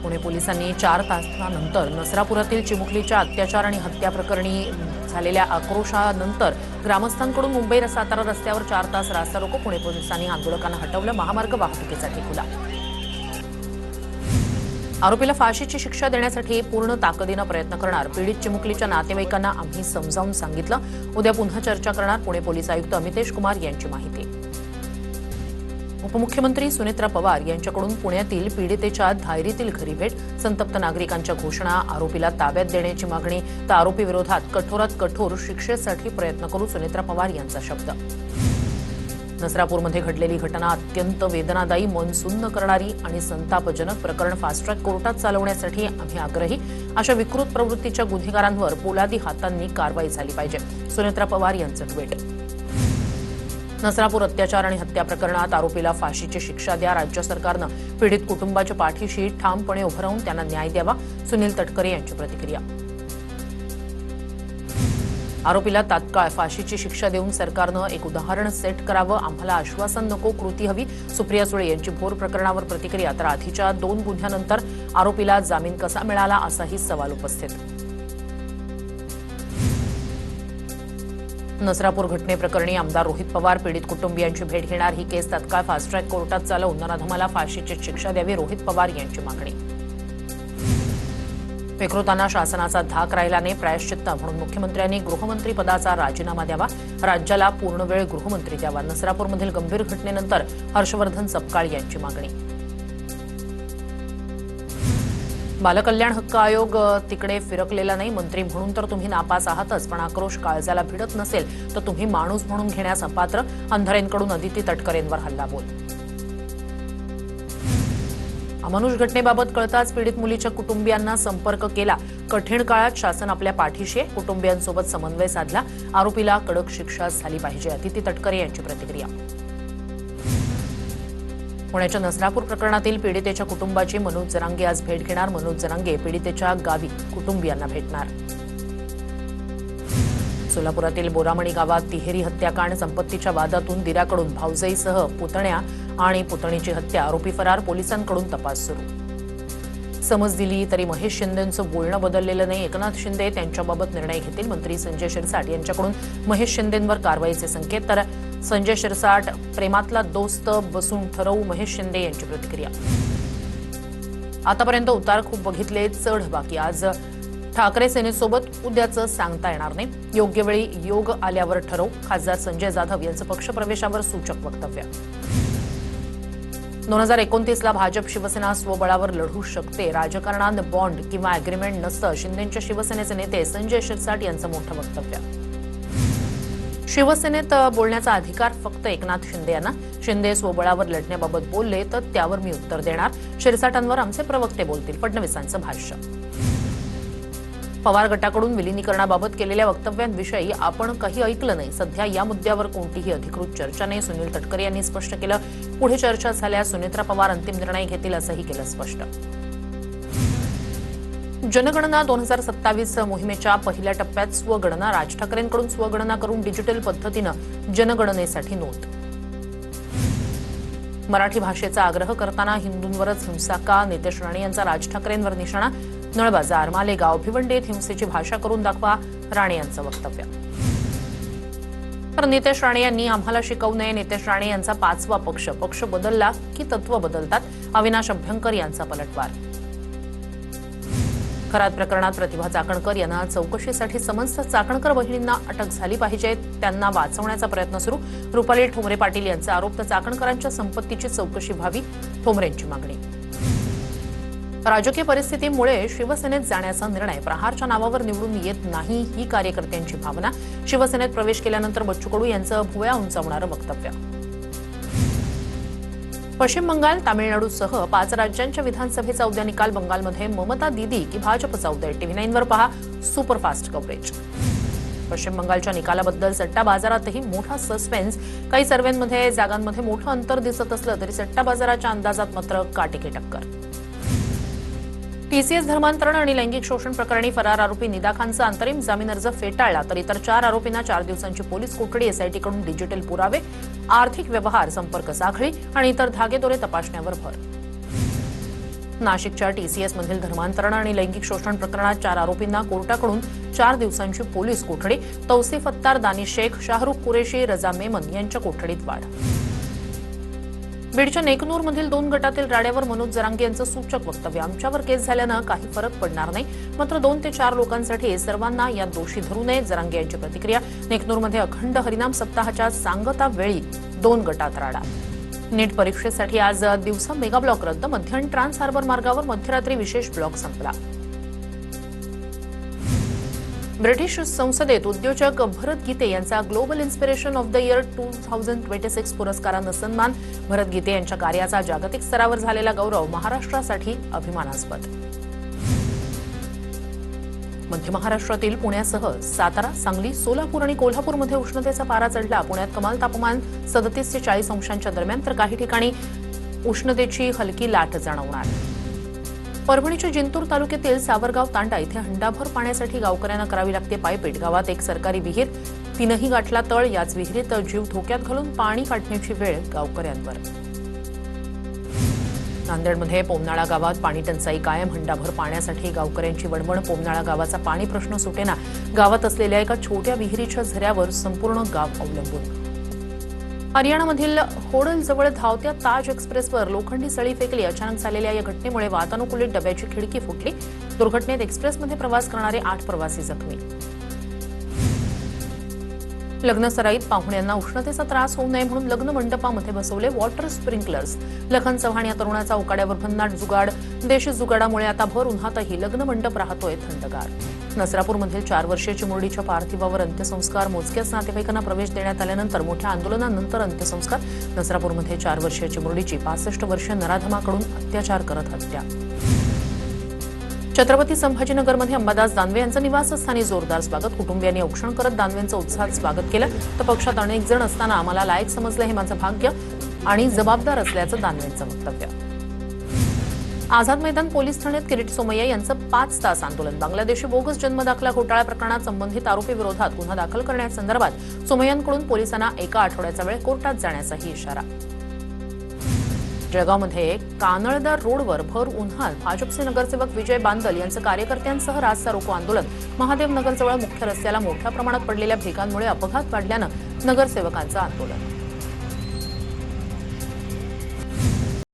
पुणे पोलिसांनी 4 तासानंतर नसरापुरातील चिमुकलीच्या अत्याचार आणि हत्या प्रकरणी झालेल्या आक्रोशानंतर ग्रामस्थांकडून मुंबई सातारा रस्त्यावर 4 तास रास्ता रोको पुणे पोलिसांनी आंदोलकांना हटवलं. महामार्ग वाहतुकीसाठी खुला. आरोपीला फाशीची शिक्षा देण्यासाठी पूर्ण ताकदीनं प्रयत्न करणार. पीडित चिमुकलीच्या नातेवाईकांना आम्ही समजावून सांगितलं. उद्या पुन्हा चर्चा करणार. पुणे पोलीस आयुक्त अमितेश कुमार यांची माहिती. उपमुख्यमंत्री सुनेत्रा पवार यांच्याकडून पुण्यातील पीडितेच्या धायरीतील घरी भेट. संतप्त नागरिकांच्या घोषणा. आरोपीला ताब्यात देण्याची मागणी तर आरोपीविरोधात कठोरात कठोर शिक्षेसाठी प्रयत्न करू. सुनेत्रा पवार यांचा शब्द. नसरापूरमध्ये घडलेली घटना अत्यंत वेदनादायी, मन सुन्न करणारी आणि संतापजनक. प्रकरण फास्ट ट्रॅक कोर्टात चालवण्यासाठी आम्ही आग्रही. अशा विकृत प्रवृत्तीच्या गुन्हेगारांवर पोलादी हातांनी कारवाई झाली पाहिजे. सुनेत्रा पवार यांचं ट्विट. नसरापूर अत्याचार आणि हत्या प्रकरणात आरोपीला फाशीची शिक्षा द्या. राज्य सरकारनं पीडित कुटुंबाच्या पाठीशी ठामपणे उभं राहून त्यांना न्याय द्यावा. सुनील तटकरे यांची प्रतिक्रिया. आरोपीला तात्काळ फाशीची शिक्षा देऊन सरकारनं एक उदाहरण सेट करावं. आम्हाला आश्वासन नको, कृती हवी. सुप्रिया सुळे यांची भोर प्रकरणावर प्रतिक्रिया. तर आधीच्या 2 गुन्ह्यानंतर आरोपीला जामीन कसा मिळाला असाही सवाल उपस्थित. नसरापूर घटनेप्रकरणी आमदार रोहित पवार पीडित कुटुंबियांची भेट घेणार. ही केस तात्काळ फास्ट ट्रॅक कोर्टात चालवून नराधमाला फाशीची शिक्षा द्यावी. रोहित पवार यांची मागणी. विकृतांना शासनाचा धाक राहिला नाही. प्रायश्चित्त म्हणून मुख्यमंत्र्यांनी गृहमंत्री पदाचा राजीनामा द्यावा. राज्याला पूर्णवेळ गृहमंत्री द्यावा. नसरापूरमधील गंभीर घटनेनंतर हर्षवर्धन सपकाळ यांची मागणी. बालकल्याण हक्क आयोग तिकडे फिरकलेला नाही. मंत्री म्हणून तर तुम्ही नापास आहातच, पण आक्रोश काळजाला भिडत नसेल तर तुम्ही माणूस म्हणून घेण्यास अपात्र. अंधारेंकडून अदिती तटकरेंवर हल्लाबोल. अमानुष घटनेबाबत कळताच पीडित मुलीच्या कुटुंबियांना संपर्क केला. कठीण काळात शासन आपल्या पाठीशी आहे. कुटुंबियांसोबत समन्वय साधला. आरोपीला कडक शिक्षा झाली पाहिजे. अदिती तटकरे यांची प्रतिक्रिया. पुण्याच्या नसरापूर प्रकरणातील पीडितेच्या कुटुंबाची मनोज जरांगे आज भेट घेणार. मनोज जरांगे पीडितेच्या गावी कुटुंबियांना भेटणार. सोलापुरातील बोरामणी गावात तिहेरी हत्याकांड. संपत्तीच्या वादातून दिराकडून भाऊजाईसह पुतण्या आणि पुतणीची हत्या. आरोपी फरार. पोलिसांकडून तपास सुरू. समज दिली तरी महेश शिंदेंचं बोलणं बदललेलं नाही. एकनाथ शिंदे त्यांच्याबाबत निर्णय घेतील. मंत्री संजय शिरसाट यांच्याकडून महेश शिंदेंवर कारवाईचे संकेत. तर संजय शिरसाट प्रेमातला दोस्त बसून ठरवू. महेश शिंदे यांची प्रतिक्रिया. आतापर्यंत उतार खूप बघितले, चढ बाकी. आज ठाकरे सेनेसोबत उद्याचं सांगता येणार नाही. योग्य वेळी योग आल्यावर ठरवू. खासदार संजय जाधव यांचं पक्षप्रवेशावर सूचक वक्तव्य. 2029ला भाजप शिवसेना स्वबळावर लढू शकते. राजकारणात बॉन्ड किंवा अग्रीमेंट नसतं. शिंदेच्या शिवसेनेचे नेते संजय शिरसाट यांचं मोठं वक्तव्य. शिवसेनेत बोलण्याचा अधिकार फक्त एकनाथ शिंदे यांना. शिंदे स्वबळावर लढण्याबाबत बोलले तर त्यावर मी उत्तर देणार. शिरसाटांवर आमचे प्रवक्ते बोलतील. फडणवीसांचं भाष्य. पवार गटाकडून विलिनीकरणाबाबत केलेल्या वक्तव्यांविषयी आपण काही ऐकलं नाही. सध्या या मुद्द्यावर कोणतीही अधिकृत चर्चा नाही. सुनील तटकरे यांनी स्पष्ट केलं. पुढे चर्चा झाल्यास सुनेत्रा पवार अंतिम निर्णय घेतील असंही केलं स्पष्ट. जनगणना 2027 मोहिमेच्या पहिल्या टप्प्यात स्वगणना. राज ठाकरेंकडून स्वगणना करून डिजिटल पद्धतीनं जनगणनेसाठी नोंद. मराठी भाषेचा आग्रह करताना हिंदूंवरच हिंसा का? नितेश राणे यांचा राज ठाकरेंवर निशाणा. नळबाजार, मालेगाव, भिवंडीत हिंसेची भाषा करून दाखवा. राणे यांचं वक्तव्य. तर नितेश राणे यांनी आम्हाला शिकवू नये. नितेश राणे यांचा 5वा पक्ष बदलला की तत्व बदलतात. अविनाश अभ्यंकर यांचा पलटवार. खरात प्रकरणात प्रतिभा चाकणकर यांना चौकशीसाठी समन्स. चाकणकर बहिणींना अटक झाली पाहिजे. त्यांना वाचवण्याचा प्रयत्न सुरू. रुपाली ठोंबरे पाटील यांचा आरोप. तर चाकणकरांच्या संपत्तीची चौकशी व्हावी. ठोंबरेंची मागणी. राजकीय परिस्थितीमुळे शिवसेनेत जाण्याचा निर्णय. प्रहारच्या नावावर निवडून येत नाही ही कार्यकर्त्यांची भावना. शिवसेनेत प्रवेश केल्यानंतर बच्चू कडू यांचं भुवया उंचावणारं वक्तव्य. पश्चिम बंगाल, तामिळनाडूसह 5 राज्यांच्या विधानसभेचा उद्या निकाल. बंगालमध्ये ममता दीदी की भाजपचा उदय. TV9वर पहा सुपरफास्ट कव्हरेज. पश्चिम बंगालच्या निकालाबद्दल सट्टा बाजारातही मोठा सस्पेन्स. काही सर्व्हेमध्ये जागांमध्ये मोठं अंतर दिसत असलं तरी सट्टा बाजाराच्या अंदाजात मात्र काटेकी टक्कर. TCS धर्मांतरण आणि लैंगिक शोषण प्रकरणी फरार आरोपी निदा खानचा अंतरिम जामीन अर्ज फेटाळला. तर इतर 4 आरोपींना 4 दिवसांची पोलीस कोठडी. SITकडून डिजिटल पुरावे, आर्थिक व्यवहार, संपर्क साखळी आणि इतर धागेदोरे तपासण्यावर भर. नाशिकच्या TCS मधील धर्मांतरण आणि लैंगिक शोषण प्रकरणात 4 आरोपींना कोर्टाकडून 4 दिवसांची पोलीस कोठडी. तौसिफ अत्तार, दानिश शेख, शाहरुख कुरेशी, रजा मेमन यांच्या कोठडीत वाढ. बीडच्या नेकनूरमधील 2 गटातील राड्यावर मनोज जरांगे यांचं सूचक वक्तव्य. आमच्यावर केस झाल्यानं काही फरक पडणार नाही, मात्र 2 ते 4 लोकांसाठी सर्वांना यात दोषी धरू नये. जरांगे यांची प्रतिक्रिया. नेकनूरमध्ये अखंड हरिनाम सप्ताहाच्या सांगता वेळी 2 गटात राडा. नीट परीक्षेसाठी आज दिवसा मेगा ब्लॉक रद्द. मध्य आणि ट्रान्स हार्बर मार्गावर मध्यरात्री विशेष ब्लॉक संपला. ब्रिटिश संसदेत उद्योजक भरत गीते यांचा global inspiration of the year 2026 पुरस्कारानं सन्मान. भरत गीते यांच्या कार्याचा जागतिक स्तरावर झालेला गौरव महाराष्ट्रासाठी अभिमानास्पद. मध्य महाराष्ट्रातील पुण्यासह सातारा, सांगली, सोलापूर आणि कोल्हापूरमध्ये उष्णतेचा पारा चढला. पुण्यात कमाल तापमान 37 ते 40 अंशांच्या दरम्यान, तर काही ठिकाणी उष्णतेची हलकी लाट जाणवणार. परभणीच्या जिंतूर तालुक्यातील सावरगाव तांडा इथे हंडाभर पाण्यासाठी गावकऱ्यांना करावी लागते पायपीट. गावात एक सरकारी विहीर, तीनही गाठला तळ. याच विहिरीत जीव धोक्यात घालून पाणी काढण्याची वेळ गावकऱ्यांवर. नांदेडमध्ये पोमनाळा गावात पाणी टंचाई कायम. हंडाभर पाण्यासाठी गावकऱ्यांची वणवण. पोमनाळा गावाचा पाणी प्रश्न सुटेना. गावात असलेल्या एका छोट्या विहिरीच्या झऱ्यावर संपूर्ण गाव अवलंबून. हरियाणामधील होडलजवळ धावत्या ताज एक्सप्रेसवर लोखंडी सळी फेकली. अचानक झालेल्या या घटनेमुळे वातानुकूलित डब्याची खिडकी फुटली. दुर्घटनेत एक्सप्रेसमध्ये प्रवास करणारे 8 प्रवासी जखमी. लग्नसराईत पाहुण्यांना उष्णतेचा त्रास होऊ नये म्हणून लग्न मंडपामध्ये बसवले वॉटर स्प्रिंकलर्स. लखन चव्हाण या तरुणाचा उकाड्यावर भन्नाट जुगाड. देशी जुगाडामुळे आता भर उन्हातही लग्न मंडप राहतोय थंडगार. नसरापूरमधील 4 वर्षीय मुरडीच्या पार्थिवावर अंत्यसंस्कार. मोजक्याच नातेवाईकांना प्रवेश देण्यात आल्यानंतर मोठ्या आंदोलनानंतर अंत्यसंस्कार. नसरापूरमध्ये 4 वर्षीय मुरडीची 65 वर्षीय नराधमाकडून अत्याचार करत हत्या. छत्रपती संभाजीनगरमध्ये अंबादास दानवे यांचं निवासस्थानी जोरदार स्वागत. कुटुंबियांनी औक्षण करत दानवेंचं उत्साहात स्वागत केलं. तर पक्षात अनेक जण असताना आम्हाला लायक समजलं हे माझं भाग्य आणि जबाबदार असल्याचं दानवेंचं वक्तव्य. आझाद मैदान पोलीस ठाण्यात किरीट सोमय्या यांचं 5 तास आंदोलन. बांगलादेशी बोगस जन्मदाखला घोटाळा प्रकरणात संबंधित आरोपी विरोधात गुन्हा दाखल करण्यासंदर्भात सोमय्यांकडून पोलिसांना एका आठवड्याचा वेळ कोर्टात जाण्याचाही इशारा. जळगावमध्ये कानळदार रोडवर भर उन्हात भाजपचे नगरसेवक विजय बांदल यांचं कार्यकर्त्यांसह रास्ता रोको आंदोलन. महादेव नगरजवळ मुख्य रस्त्याला मोठ्या प्रमाणात पडलेल्या भेगांमुळे अपघात वाढल्यानं नगरसेवकांचं आंदोलन.